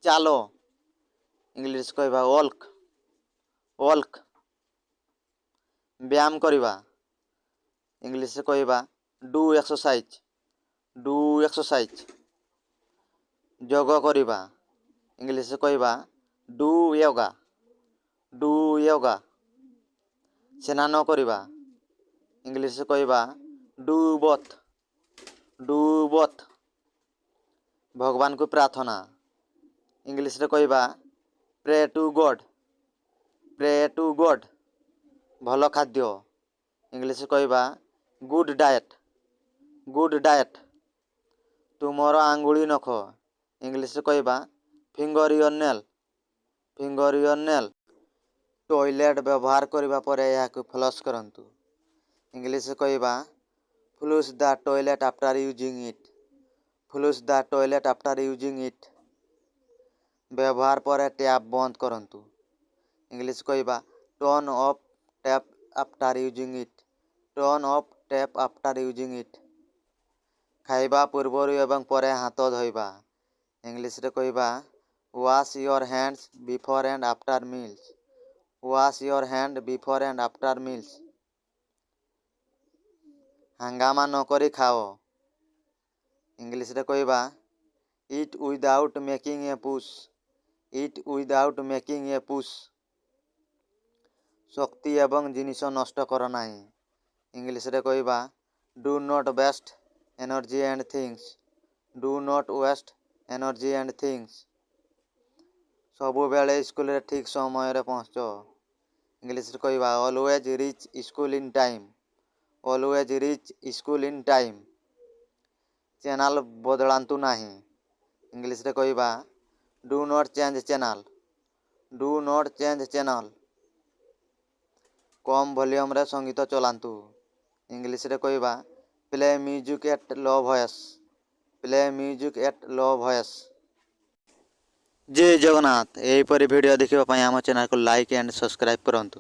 ଚାଲ ଇଂଲିଶ କହିବା ୱାଲ୍କ ୱାଲ୍କ। ବ୍ୟାୟାମ କରିବା ଇଂଲିଶରେ କହିବା ଡୁ ଏକ୍ସରସାଇଜ ଡୁ ଏକ୍ସରସାଇଜ। ଯୋଗ କରିବା ଇଂଲିଶରେ କହିବା ଡୁ ୟୋଗା ଡୁ ୟୋଗା। ସ୍ନାନ କରିବା ଇଂଲିଶରେ କହିବା ଡୁ ବୋଥ୍ ଡୁ ବୋଥ୍। ଭଗବାନଙ୍କୁ ପ୍ରାର୍ଥନା ଇଂଲିଶରେ କହିବା ପ୍ରେ ଟୁ ଗଡ୍ ପ୍ରେ ଟୁ ଗଡ୍। ଭଲ ଖାଦ୍ୟ ଇଂଲିଶରେ କହିବା ଗୁଡ୍ ଡାଏଟ୍ ଗୁଡ୍ ଡାଏଟ୍। ତୁମର ଆଙ୍ଗୁଳି ନଖ ଇଂଲିଶରେ କହିବା finger your nail finger your nail. Toilet ବ୍ୟବହାର କରିବା ପରେ ଏହାକୁ ଫ୍ଲଶ୍ କରନ୍ତୁ ଇଂଲିଶରେ କହିବା flush the toilet after using it flush the toilet after using it. ବ୍ୟବହାର ପରେ ଟ୍ୟାପ୍ ବନ୍ଦ କରନ୍ତୁ ଇଂଲିଶ କହିବା turn off tap after using it turn off tap after using it. ଖାଇବା ପୂର୍ବରୁ ଏବଂ ପରେ ହାତ ଧୋଇବା ଇଂଲିଶରେ କହିବା wash your hands before and after meals wash your hand before and after meals. ହାଙ୍ଗାମା ନକରି ଖାଅ ଇଂଲିଶରେ କହିବା eat without making a fuss eat without making a fuss. ଶକ୍ତି ଏବଂ ଜିନିଷ ନଷ୍ଟ କର ନାହିଁ ଇଂଲିଶରେ କହିବା do not waste energy and things do not waste energy and things. ସବୁବେଳେ ସ୍କୁଲରେ ଠିକ୍ ସମୟରେ ପହଞ୍ଚ ଇଂଲିଶରେ କହିବା always reach school in time always reach school in time. Channel ବଦଳାନ୍ତୁ ନାହିଁ ଇଂଲିଶରେ କହିବା do not change channel do not change channel. କମ୍ ଭଲ୍ୟୁମ୍ରେ ସଙ୍ଗୀତ ଚଲାନ୍ତୁ ଇଂଲିଶରେ କହିବା play music at low voice play music at low voice. ଜୟ ଜଗନ୍ନାଥ। ଏହିପରି ଭିଡ଼ିଓ ଦେଖିବା ପାଇଁ ଆମ ଚ୍ୟାନେଲକୁ ଲାଇକ୍ ଆଣ୍ଡ ସବସ୍କ୍ରାଇବ୍ କରନ୍ତୁ।